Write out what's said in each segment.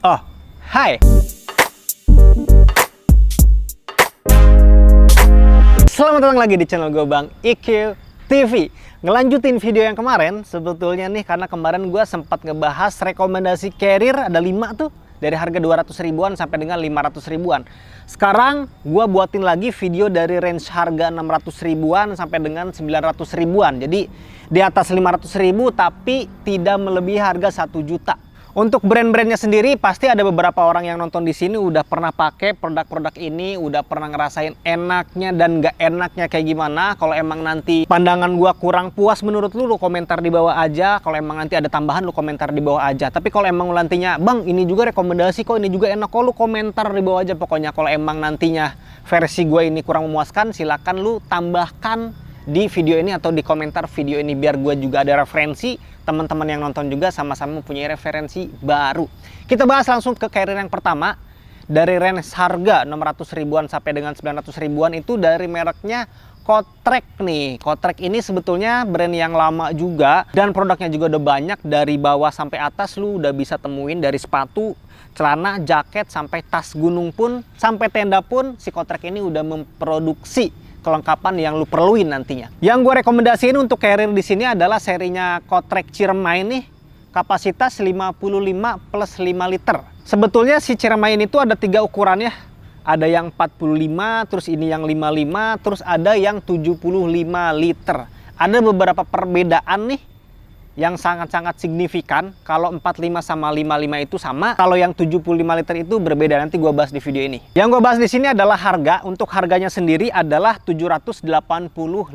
Oh, hai. Selamat datang lagi di channel gue Bang IQ TV. Ngelanjutin video yang kemarin sebetulnya nih, karena kemarin gue sempat ngebahas rekomendasi carrier ada 5 tuh, dari harga 200 ribuan sampai dengan 500 ribuan. Sekarang gue buatin lagi video dari range harga 600 ribuan sampai dengan 900 ribuan. Jadi di atas 500 ribu tapi tidak melebihi harga 1 juta. Untuk brand-brandnya sendiri pasti ada beberapa orang yang nonton di sini udah pernah pakai produk-produk ini, udah pernah ngerasain enaknya dan nggak enaknya kayak gimana. Kalau emang nanti pandangan gua kurang puas menurut lu komentar di bawah aja. Kalau emang nanti ada tambahan lu komentar di bawah aja. Tapi kalau emang nantinya, Bang ini juga rekomendasi kok, ini juga enak kok, lu komentar di bawah aja. Pokoknya kalau emang nantinya versi gua ini kurang memuaskan, silakan lu tambahkan di video ini atau di komentar video ini, biar gue juga ada referensi, teman-teman yang nonton juga sama-sama mempunyai referensi baru. Kita bahas langsung ke carrier yang pertama. Dari range harga 600 ribuan sampai dengan 900 ribuan itu dari mereknya Kotrek nih. Kotrek ini sebetulnya brand yang lama juga dan produknya juga udah banyak. Dari bawah sampai atas lu udah bisa temuin, dari sepatu, celana, jaket, sampai tas gunung pun, sampai tenda pun si Kotrek ini udah memproduksi kelengkapan yang lu perluin nantinya. Yang gue rekomendasiin untuk carrier di sini adalah serinya Kotrek Ciremain nih, kapasitas 55 plus 5 liter. Sebetulnya si Ciremain itu ada 3 ukurannya. Ada yang 45, terus ini yang 55, terus ada yang 75 liter. Ada beberapa perbedaan nih yang sangat-sangat signifikan. Kalau 45 sama 55 itu sama, kalau yang 75 liter itu berbeda. Nanti gua bahas di video ini. Yang gua bahas di sini adalah harga. Untuk harganya sendiri adalah 785.000.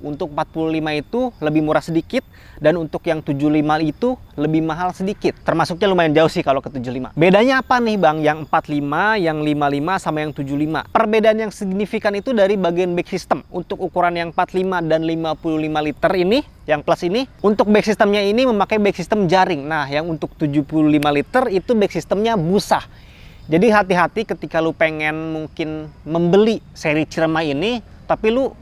Untuk 45 itu lebih murah sedikit, dan untuk yang 75 itu lebih mahal sedikit. Termasuknya lumayan jauh sih kalau ke 75. Bedanya apa nih Bang? Yang 45, yang 55 sama yang 75. Perbedaan yang signifikan itu dari bagian back system. Untuk ukuran yang 45 dan 55 liter ini, yang plus ini, untuk back systemnya ini memakai back system jaring. Nah, yang untuk 75 liter itu back systemnya busa. Jadi hati-hati ketika lu pengen mungkin membeli seri Ciremai ini, tapi lu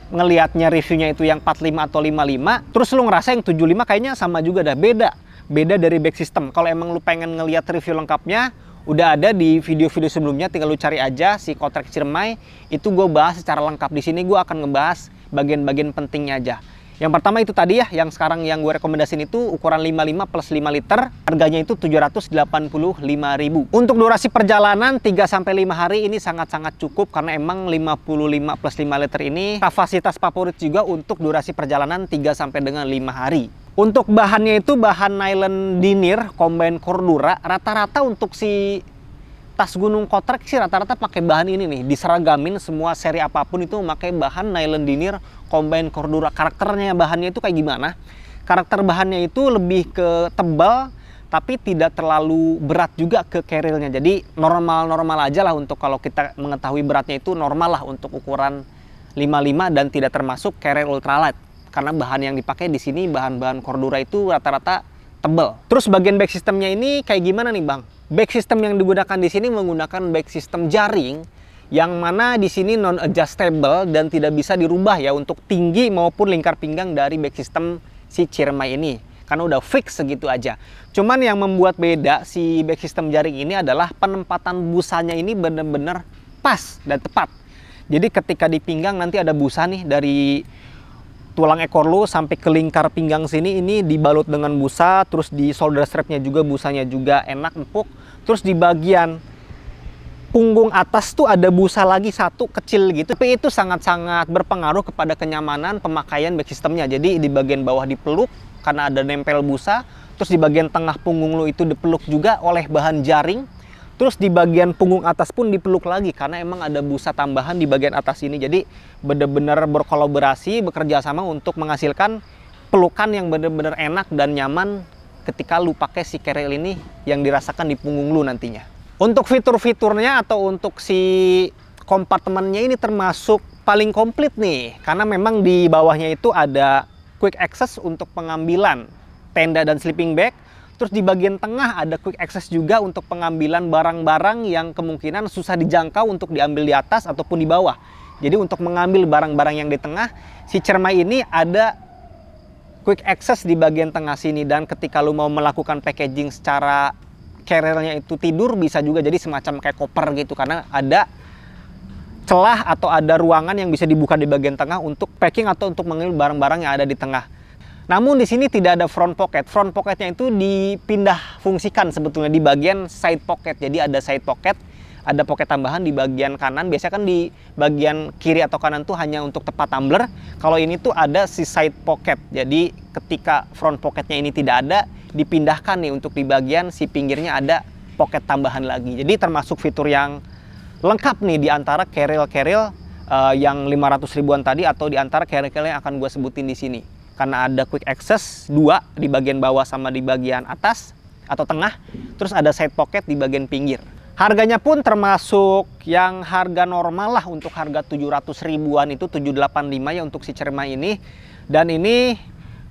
ngelihatnya reviewnya itu yang 45 atau 55, terus lu ngerasa yang 75 kayaknya sama juga dah, beda dari back system. Kalau emang lu pengen ngelihat review lengkapnya, udah ada di video-video sebelumnya, tinggal lu cari aja si Kotrek Ciremai. Itu gue bahas secara lengkap. Di sini gue akan ngebahas bagian-bagian pentingnya aja. Yang pertama itu tadi ya, yang sekarang yang gue rekomendasiin itu ukuran 55 plus 5 liter. Harganya itu 785.000. Untuk durasi perjalanan 3-5 hari ini sangat-sangat cukup, karena emang 55 plus 5 liter ini kapasitas favorit juga untuk durasi perjalanan 3 sampai dengan 5 hari. Untuk bahannya itu bahan nylon denier combine cordura. Rata-rata untuk si tas gunung Kotrek sih rata-rata pakai bahan ini nih, diseragamin semua seri apapun itu memakai bahan nylon denier combine cordura. Karakternya bahannya itu kayak gimana? Karakter bahannya itu lebih ke tebal tapi tidak terlalu berat juga ke carrier-nya. Jadi normal-normal aja lah, untuk kalau kita mengetahui beratnya itu normal lah untuk ukuran 55 dan tidak termasuk carrier ultralight. Karena bahan yang dipakai di sini bahan-bahan cordura itu rata-rata tebal. Terus bagian back systemnya ini kayak gimana nih Bang? Back system yang digunakan di sini menggunakan back system jaring, yang mana di sini non adjustable dan tidak bisa dirubah ya untuk tinggi maupun lingkar pinggang dari back system si Ciremai ini, karena udah fix segitu aja. Cuman yang membuat beda si back system jaring ini adalah penempatan busanya ini bener-bener pas dan tepat. Jadi ketika di pinggang nanti ada busa nih, dari tulang ekor lu sampai ke lingkar pinggang sini ini dibalut dengan busa. Terus di shoulder strapnya juga busanya juga enak, empuk. Terus di bagian punggung atas tuh ada busa lagi satu kecil gitu. Tapi itu sangat-sangat berpengaruh kepada kenyamanan pemakaian back systemnya. Jadi di bagian bawah dipeluk karena ada nempel busa. Terus di bagian tengah punggung lu itu dipeluk juga oleh bahan jaring. Terus di bagian punggung atas pun dipeluk lagi karena emang ada busa tambahan di bagian atas ini. Jadi benar-benar berkolaborasi, bekerja sama untuk menghasilkan pelukan yang benar-benar enak dan nyaman ketika lu pakai si carrier ini yang dirasakan di punggung lu nantinya. Untuk fitur-fiturnya atau untuk si kompartemennya ini termasuk paling komplit nih, karena memang di bawahnya itu ada quick access untuk pengambilan tenda dan sleeping bag. Terus di bagian tengah ada quick access juga untuk pengambilan barang-barang yang kemungkinan susah dijangkau untuk diambil di atas ataupun di bawah. Jadi untuk mengambil barang-barang yang di tengah, si Ciremai ini ada quick access di bagian tengah sini. Dan ketika lu mau melakukan packaging secara carrier-nya itu tidur, bisa juga jadi semacam kayak koper gitu, karena ada celah atau ada ruangan yang bisa dibuka di bagian tengah untuk packing atau untuk mengambil barang-barang yang ada di tengah. Namun di sini tidak ada front pocket. Front pocketnya itu dipindah fungsikan sebetulnya di bagian side pocket. Jadi ada side pocket, ada pocket tambahan di bagian kanan. Biasanya kan di bagian kiri atau kanan tuh hanya untuk tempat tumbler. Kalau ini tuh ada si side pocket. Jadi ketika front pocketnya ini tidak ada, dipindahkan nih untuk di bagian si pinggirnya ada pocket tambahan lagi. Jadi termasuk fitur yang lengkap nih di antara carrier yang 500 ribuan tadi, atau di antara carrier yang akan gue sebutin di sini. Karena ada quick access 2 di bagian bawah sama di bagian atas atau tengah, terus ada side pocket di bagian pinggir. Harganya pun termasuk yang harga normal lah, untuk harga 700 ribuan itu 785 ya untuk si Cermai ini. Dan ini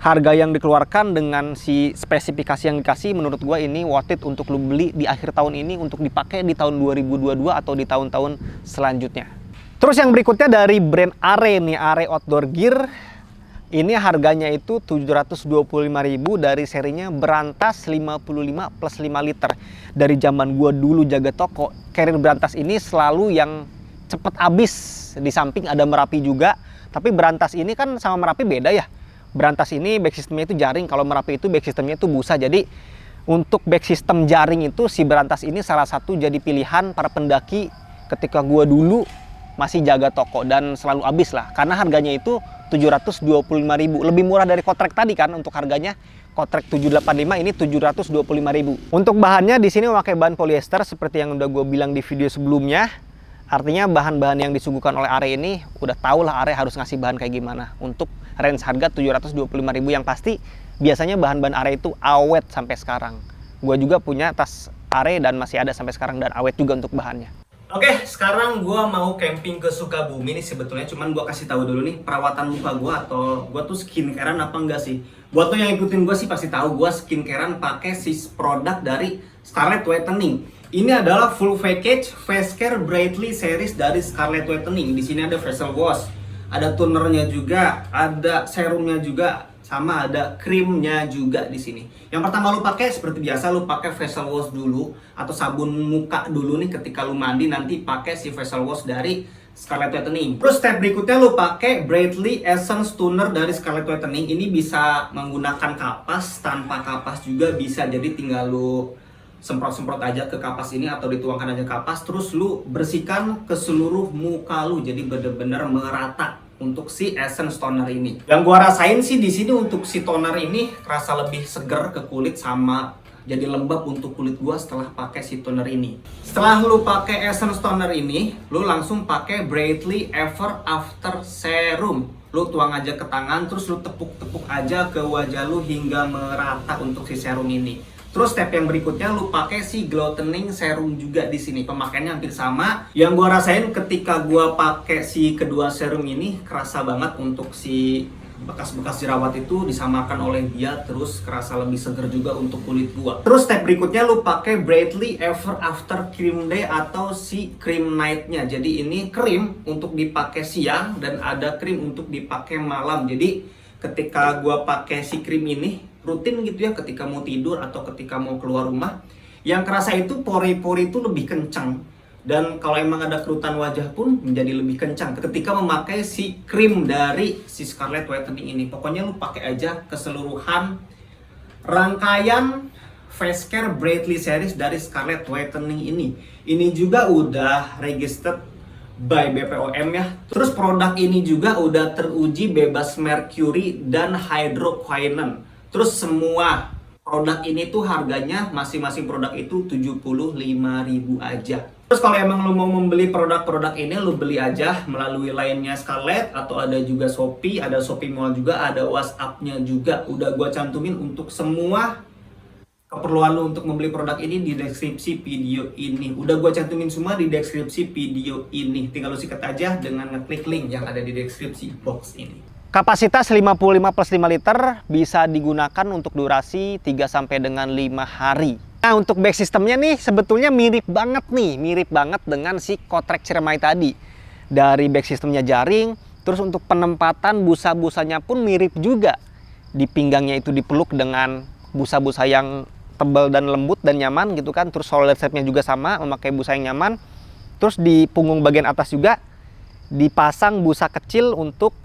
harga yang dikeluarkan dengan si spesifikasi yang dikasih, menurut gua ini worth it untuk lu beli di akhir tahun ini untuk dipakai di tahun 2022 atau di tahun-tahun selanjutnya. Terus yang berikutnya dari brand Are nih, Are Outdoor Gear. Ini harganya itu 725.000 dari serinya Brantas 55 plus 5 liter. Dari zaman gua dulu jaga toko, carrier Brantas ini selalu yang cepet habis. Di samping ada Merapi juga, tapi Brantas ini kan sama Merapi beda ya. Brantas ini back sistemnya itu jaring, kalau Merapi itu back sistemnya itu busa. Jadi untuk back sistem jaring itu si Brantas ini salah satu jadi pilihan para pendaki ketika gua dulu masih jaga toko, dan selalu habis lah karena harganya itu 725.000, lebih murah dari Kotrek tadi kan untuk harganya. Kotrek 785, ini 725.000. Untuk bahannya di sini memakai bahan polyester seperti yang udah gue bilang di video sebelumnya. Artinya bahan-bahan yang disuguhkan oleh Are ini udah tau lah Are harus ngasih bahan kayak gimana. Untuk range harga 725.000 yang pasti biasanya bahan-bahan Are itu awet sampai sekarang. Gue juga punya tas Are dan masih ada sampai sekarang dan awet juga untuk bahannya. Oke, sekarang gue mau camping ke Sukabumi nih sebetulnya. Cuman gue kasih tahu dulu nih perawatan muka gue, atau gue tuh skincarean apa enggak sih. Buat lo yang ikutin gue sih pasti tahu gue skincarean pakai si produk dari Scarlett Whitening. Ini adalah full package face care brightly series dari Scarlett Whitening. Di sini ada facial wash, ada tonernya juga, ada serumnya juga, sama ada krimnya juga di sini. Yang pertama lu pakai seperti biasa, lu pakai facial wash dulu atau sabun muka dulu nih ketika lu mandi, nanti pakai si facial wash dari Scarlett Whitening. Terus step berikutnya lu pakai Brightly Essence Toner dari Scarlett Whitening. Ini bisa menggunakan kapas, tanpa kapas juga bisa. Jadi tinggal lu semprot-semprot aja ke kapas ini atau dituangkan aja kapas, terus lu bersihkan ke seluruh muka lu, jadi bener-bener merata untuk si essence toner ini. Yang gua rasain sih di sini untuk si toner ini rasa lebih seger ke kulit, sama jadi lembab untuk kulit gua setelah pakai si toner ini. Setelah lu pakai essence toner ini, lu langsung pakai Brightly Ever After Serum. Lu tuang aja ke tangan, terus lu tepuk-tepuk aja ke wajah lu hingga merata untuk si serum ini. Terus step yang berikutnya lu pakai si Gloutening Serum juga di sini. Pemakaiannya hampir sama. Yang gua rasain ketika gua pakai si kedua serum ini, kerasa banget untuk si bekas-bekas jerawat itu disamakan oleh dia, terus kerasa lebih seger juga untuk kulit gua. Terus step berikutnya lu pakai Brightly Ever After Cream Day atau si Cream Night-nya. Jadi ini krim untuk dipakai siang dan ada krim untuk dipakai malam. Jadi ketika gua pakai si krim ini rutin gitu ya, ketika mau tidur atau ketika mau keluar rumah, yang kerasa itu pori-pori itu lebih kencang, dan kalau emang ada kerutan wajah pun menjadi lebih kencang ketika memakai si krim dari si Scarlett Whitening ini. Pokoknya lu pakai aja keseluruhan rangkaian face care brightly series dari Scarlett Whitening ini. Ini juga udah registered by BPOM ya. Terus produk ini juga udah teruji bebas merkuri dan hydroquinone. Terus semua produk ini tuh harganya masing-masing produk itu 75.000 aja. Terus kalau emang lu mau membeli produk-produk ini, lu beli aja melalui line-nya Scarlett, atau ada juga Shopee, ada Shopee Mall juga, ada WhatsApp-nya juga. Udah gua cantumin untuk semua keperluan lu untuk membeli produk ini di deskripsi video ini. Udah gua cantumin semua di deskripsi video ini. Tinggal lu sikat aja dengan ngeklik link yang ada di deskripsi box ini. Kapasitas 55 plus 5 liter, bisa digunakan untuk durasi 3 sampai dengan 5 hari. Nah, untuk back sistemnya nih sebetulnya mirip banget dengan si Kotrek Cermai tadi. Dari back sistemnya jaring, terus untuk penempatan busa-busanya pun mirip juga. Di pinggangnya itu dipeluk dengan busa-busa yang tebal dan lembut dan nyaman gitu kan. Terus shoulder strapnya juga sama, memakai busa yang nyaman. Terus di punggung bagian atas juga dipasang busa kecil untuk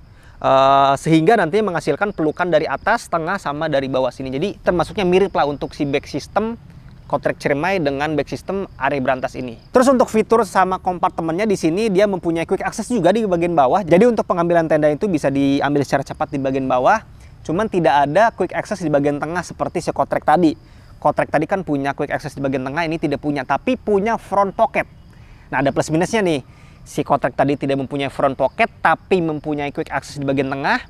sehingga nantinya menghasilkan pelukan dari atas, tengah, sama dari bawah sini. Jadi termasuknya mirip lah untuk si back system Kotrek Ciremai dengan back system Are Brantas ini. Terus untuk fitur sama kompartemennya di sini dia mempunyai quick access juga di bagian bawah. Jadi untuk pengambilan tenda itu bisa diambil secara cepat di bagian bawah. Cuman tidak ada quick access di bagian tengah seperti si Kotrek tadi. Kotrek tadi kan punya quick access di bagian tengah, ini tidak punya, tapi punya front pocket. Nah, ada plus minusnya nih. Si Kotrek tadi tidak mempunyai front pocket tapi mempunyai quick access di bagian tengah.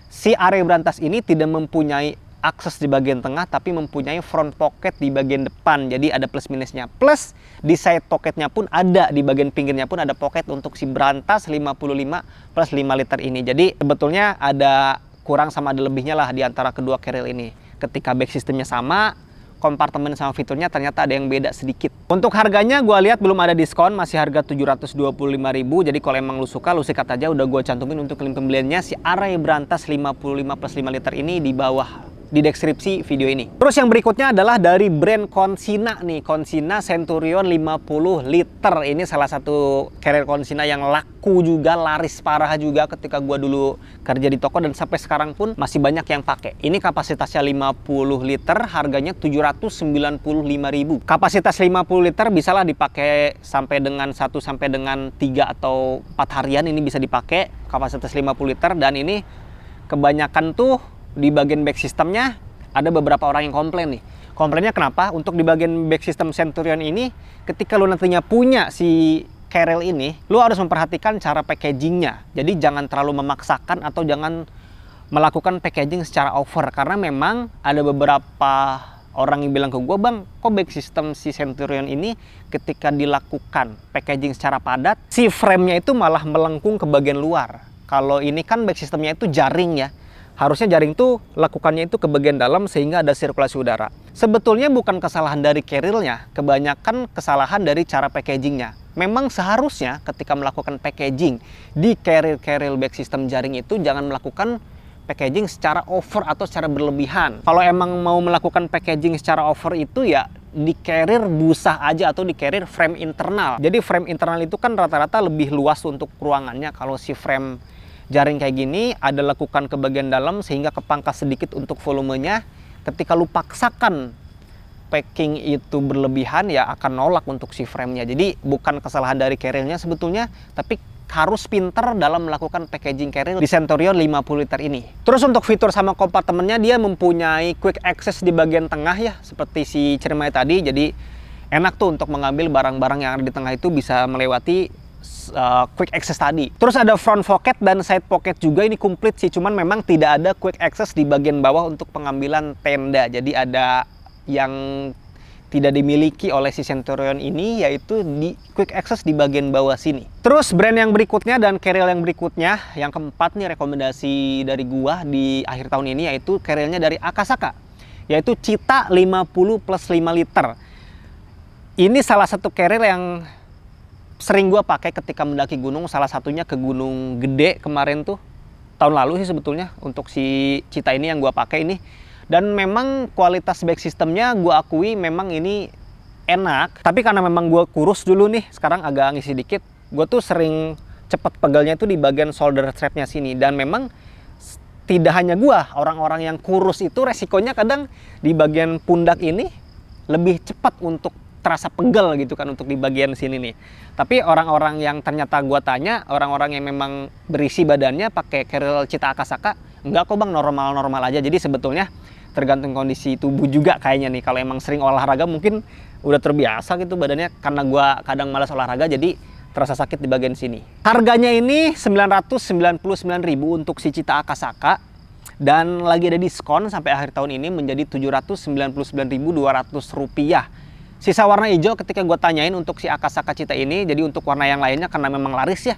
Si Are Brantas ini tidak mempunyai akses di bagian tengah tapi mempunyai front pocket di bagian depan. Jadi ada plus minusnya. Plus di side pocketnya pun ada, di bagian pinggirnya pun ada pocket untuk si Brantas 55 plus 5 liter ini. Jadi sebetulnya ada kurang sama ada lebihnya lah di antara kedua carrier ini. Ketika back systemnya sama, kompartemen sama fiturnya ternyata ada yang beda sedikit. Untuk harganya gue lihat belum ada diskon, masih harga 725.000. Jadi kalau emang lu suka, lu sikat aja, udah gue cantumin untuk link pembeliannya si Are Brantas 55 plus 5 liter ini di bawah di deskripsi video ini. Terus yang berikutnya adalah dari brand Consina nih, Consina Centurion 50 liter. Ini salah satu carrier Consina yang laku juga, laris parah juga ketika gua dulu kerja di toko dan sampai sekarang pun masih banyak yang pakai. Ini kapasitasnya 50 liter, harganya 795.000. Kapasitas 50 liter bisalah dipakai sampai dengan 1 sampai dengan 3 atau 4 harian ini bisa dipakai kapasitas 50 liter. Dan ini kebanyakan tuh di bagian back systemnya ada beberapa orang yang komplain nih. Komplainnya kenapa? Untuk di bagian back system Centurion ini, ketika lu nantinya punya si carrier ini, lu harus memperhatikan cara packagingnya. Jadi jangan terlalu memaksakan atau jangan melakukan packaging secara over. Karena memang ada beberapa orang yang bilang ke gue, bang, kok back system si Centurion ini ketika dilakukan packaging secara padat, si frame-nya itu malah melengkung ke bagian luar. Kalau ini kan back systemnya itu jaring ya. Harusnya jaring tuh lakukannya itu ke bagian dalam sehingga ada sirkulasi udara. Sebetulnya bukan kesalahan dari carrier-nya, kebanyakan kesalahan dari cara packagingnya. Memang seharusnya ketika melakukan packaging di carrier back system jaring itu jangan melakukan packaging secara over atau secara berlebihan. Kalau emang mau melakukan packaging secara over itu ya di carrier busa aja atau di carrier frame internal. Jadi frame internal itu kan rata-rata lebih luas untuk ruangannya. Kalau si frame jaring kayak gini ada lekukan ke bagian dalam sehingga kepangkas sedikit untuk volumenya. Ketika lu paksakan packing itu berlebihan ya akan nolak untuk si frame-nya. Jadi bukan kesalahan dari carrier-nya sebetulnya, tapi harus pinter dalam melakukan packaging carrier di Centurion 50 liter ini. Terus untuk fitur sama kompartemennya dia mempunyai quick access di bagian tengah ya, seperti si Ciremai tadi. Jadi enak tuh untuk mengambil barang-barang yang ada di tengah itu bisa melewati quick access tadi. Terus ada front pocket dan side pocket juga, ini komplit sih, cuman memang tidak ada quick access di bagian bawah untuk pengambilan tenda. Jadi ada yang tidak dimiliki oleh si Centurion ini, yaitu di quick access di bagian bawah sini. Terus brand yang berikutnya dan carrier yang berikutnya, yang keempat nih rekomendasi dari gua di akhir tahun ini, yaitu carriernya dari Akasaka, yaitu Cheetah 50 plus 5 liter. Ini salah satu carrier yang sering gue pakai ketika mendaki gunung, salah satunya ke Gunung Gede kemarin tuh, tahun lalu sih sebetulnya untuk si Cheetah ini yang gue pakai ini. Dan memang kualitas back systemnya gue akui memang ini enak, tapi karena memang gue kurus dulu nih, sekarang agak ngisi dikit, gue tuh sering cepet pegelnya tuh di bagian shoulder strapnya sini. Dan memang tidak hanya gue, orang-orang yang kurus itu resikonya kadang di bagian pundak ini lebih cepat untuk terasa pegel gitu kan untuk di bagian sini nih. Tapi orang-orang yang ternyata gua tanya, orang-orang yang memang berisi badannya pakai carrier Cheetah Akasaka, enggak kok bang, normal-normal aja. Jadi sebetulnya tergantung kondisi tubuh juga kayaknya nih. Kalau emang sering olahraga mungkin udah terbiasa gitu badannya, karena gua kadang malas olahraga jadi terasa sakit di bagian sini. Harganya ini 999.000 untuk si Cheetah Akasaka. Dan lagi ada diskon sampai akhir tahun ini menjadi Rp799.200. Sisa warna hijau ketika gue tanyain untuk si Akasaka Cheetah ini, jadi untuk warna yang lainnya karena memang laris ya,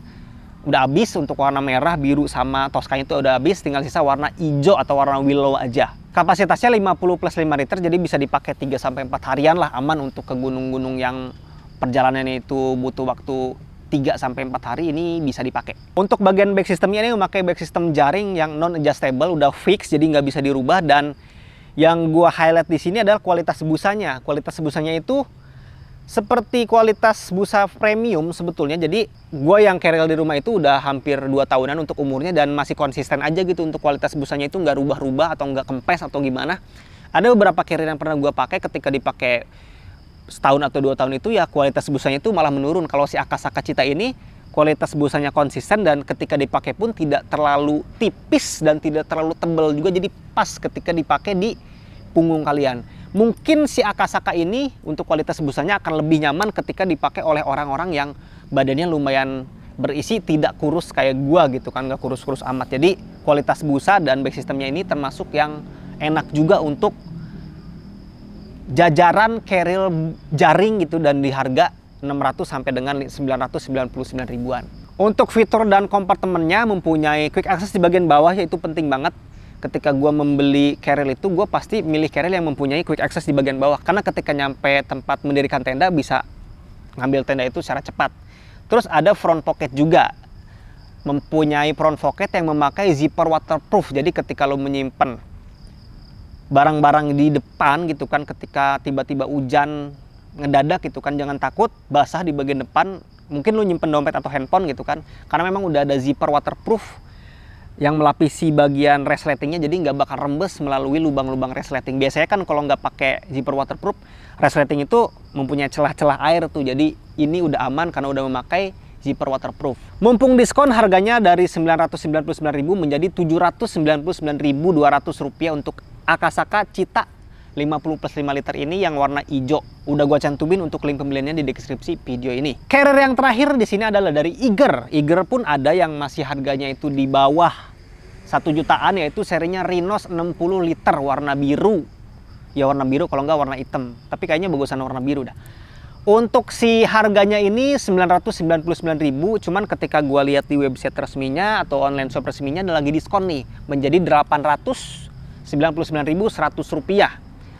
udah habis. Untuk warna merah, biru, sama Tosca itu udah habis, tinggal sisa warna hijau atau warna willow aja. Kapasitasnya 50 plus 5 liter, jadi bisa dipakai 3-4 harian lah, aman untuk ke gunung-gunung yang perjalanannya itu butuh waktu 3-4 hari, ini bisa dipakai. Untuk bagian back systemnya ini memakai back system jaring yang non adjustable, udah fix, jadi nggak bisa dirubah. Dan Yang gua highlight di sini adalah kualitas busanya. Kualitas busanya itu seperti kualitas busa premium sebetulnya. Jadi gua yang carrier di rumah itu udah hampir 2 tahunan untuk umurnya dan masih konsisten aja gitu untuk kualitas busanya itu nggak rubah-rubah atau nggak kempes atau gimana. Ada beberapa carrier yang pernah gua pakai, ketika dipakai setahun atau 2 tahun itu ya kualitas busanya itu malah menurun. Kalau si Akasaka Cheetah ini kualitas busanya konsisten dan ketika dipakai pun tidak terlalu tipis dan tidak terlalu tebal juga, jadi pas ketika dipakai di punggung kalian. Mungkin si Akasaka ini untuk kualitas busanya akan lebih nyaman ketika dipakai oleh orang-orang yang badannya lumayan berisi, tidak kurus kayak gua gitu kan, nggak kurus-kurus amat. Jadi kualitas busa dan back systemnya ini termasuk yang enak juga untuk jajaran carrier jaring gitu, dan di harga 600 sampai dengan 999 ribuan. Untuk fitur dan kompartemennya mempunyai quick access di bagian bawah, yaitu penting banget. Ketika gue membeli carrier itu, gue pasti milih carrier yang mempunyai quick access di bagian bawah, karena ketika nyampe tempat mendirikan tenda bisa ngambil tenda itu secara cepat. Terus ada front pocket juga, mempunyai front pocket yang memakai zipper waterproof. Jadi ketika lo menyimpan barang-barang di depan gitu kan, ketika tiba-tiba hujan ngedadak gitu kan, jangan takut basah di bagian depan. Mungkin lu nyimpen dompet atau handphone gitu kan, karena memang udah ada zipper waterproof yang melapisi bagian resletingnya, jadi nggak bakal rembes melalui lubang-lubang resleting. Biasanya kan kalau nggak pakai zipper waterproof, resleting itu mempunyai celah-celah air tuh. Jadi ini udah aman karena udah memakai zipper waterproof. Mumpung diskon, harganya dari 999.000 menjadi 799.200 rupiah untuk Akasaka Cheetah 50 plus 5 liter ini yang warna hijau. Udah gua cantumin untuk link pembeliannya di deskripsi video ini. Carrier yang terakhir di sini adalah dari Iger. Iger pun ada yang masih harganya itu di bawah 1 jutaan, yaitu serinya Rhinos 60 liter warna biru. Ya warna biru, kalau nggak warna hitam. Tapi kayaknya bagusan warna biru dah. Untuk si harganya ini 999.000, cuman ketika gua lihat di website resminya atau online shop resminya ada lagi diskon nih, menjadi 899.100 rupiah.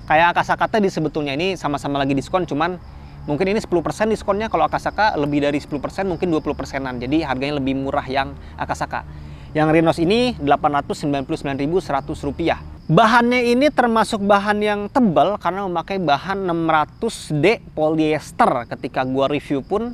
Kayak Akasaka tadi sebetulnya ini sama-sama lagi diskon, cuman mungkin ini 10% diskonnya. Kalau Akasaka lebih dari 10%, mungkin 20%-an. Jadi harganya lebih murah yang Akasaka. Yang Rhinos ini 899.100 rupiah. Bahannya ini termasuk bahan yang tebal karena memakai bahan 600D polyester. Ketika gua review pun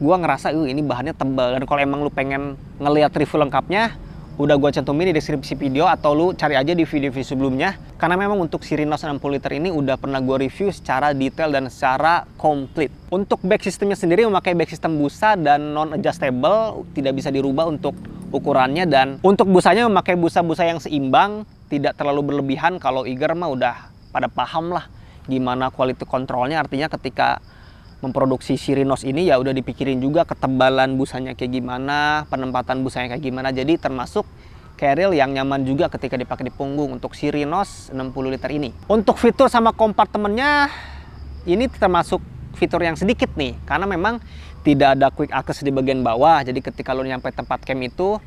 gua ngerasa ini bahannya tebal. Dan kalau emang lu pengen ngeliat review lengkapnya, udah gua cantumin di deskripsi video, atau lu cari aja di video-video sebelumnya. Karena memang untuk si Rhinos 60 liter ini udah pernah gua review secara detail dan secara komplit. Untuk back systemnya sendiri memakai back system busa dan non adjustable, tidak bisa dirubah untuk ukurannya. Dan untuk busanya memakai busa-busa yang seimbang, tidak terlalu berlebihan. Kalau Iger mah udah pada paham lah gimana quality controlnya. Artinya ketika memproduksi si Rhinos ini ya udah dipikirin juga ketebalan busanya kayak gimana, penempatan busanya kayak gimana. Jadi termasuk carrier yang nyaman juga ketika dipakai di punggung untuk si Rhinos 60 liter ini. Untuk fitur sama kompartemennya ini termasuk fitur yang sedikit nih, karena memang tidak ada quick access di bagian bawah. Jadi ketika lo nyampe tempat camp itu,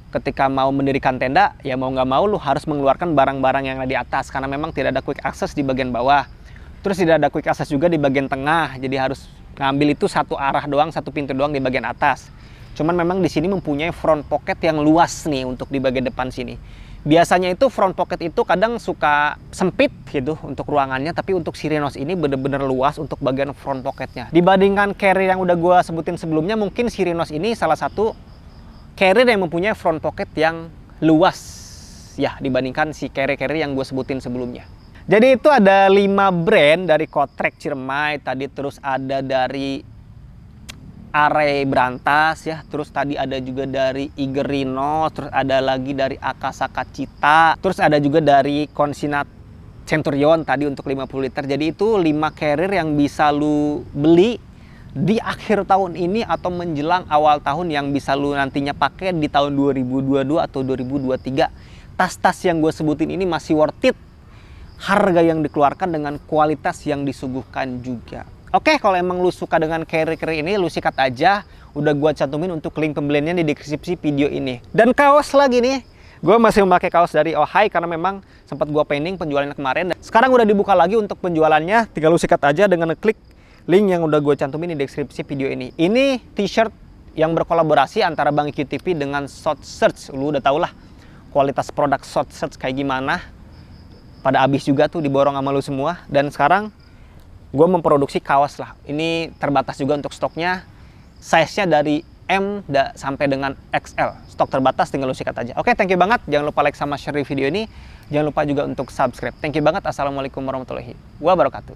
ketika mau mendirikan tenda, ya mau nggak mau lo harus mengeluarkan barang-barang yang ada di atas, karena memang tidak ada quick access di bagian bawah. Terus tidak ada quick access juga di bagian tengah, jadi harus ngambil itu satu arah doang, satu pintu doang di bagian atas. Cuman memang di sini mempunyai front pocket yang luas nih untuk di bagian depan sini. Biasanya itu front pocket itu kadang suka sempit gitu untuk ruangannya, tapi untuk si Rhinos ini bener-bener luas untuk bagian front pocketnya. Dibandingkan carrier yang udah gue sebutin sebelumnya, mungkin si Rhinos ini salah satu carrier yang mempunyai front pocket yang luas ya dibandingkan si carrier-carrier yang gue sebutin sebelumnya. Jadi itu ada 5 brand dari Kottrek Ciremai tadi, terus ada dari Arey Brantas ya, terus tadi ada juga dari Iger Rhinos, terus ada lagi dari Akasaka Cheetah, terus ada juga dari Consinat Centurion tadi untuk 50 liter. Jadi itu 5 carrier yang bisa lu beli di akhir tahun ini atau menjelang awal tahun, yang bisa lu nantinya pakai di tahun 2022 atau 2023. Tas-tas yang gue sebutin ini masih worth it. Harga yang dikeluarkan dengan kualitas yang disuguhkan juga. Oke, kalau emang lu suka dengan carrier-carrier ini, lu sikat aja. Udah gua cantumin untuk link pembeliannya di deskripsi video ini. Dan kaos lagi nih, gua masih memakai kaos dari Ohai karena memang sempat gua pending penjualannya kemarin. Sekarang udah dibuka lagi untuk penjualannya, tinggal lu sikat aja dengan klik link yang udah gua cantumin di deskripsi video ini. Ini t-shirt yang berkolaborasi antara Bang IQ TV dengan Short Search. Lu udah tau lah kualitas produk Short Search kayak gimana. pada habis juga tuh, diborong sama lu semua. Dan sekarang gue memproduksi kaos lah. Ini terbatas juga untuk stoknya. Size-nya dari M sampai dengan XL. Stok terbatas, tinggal lu sikat aja. Oke, thank you banget. Jangan lupa like sama share video ini. Jangan lupa juga untuk subscribe. Thank you banget. Assalamualaikum warahmatullahi wabarakatuh.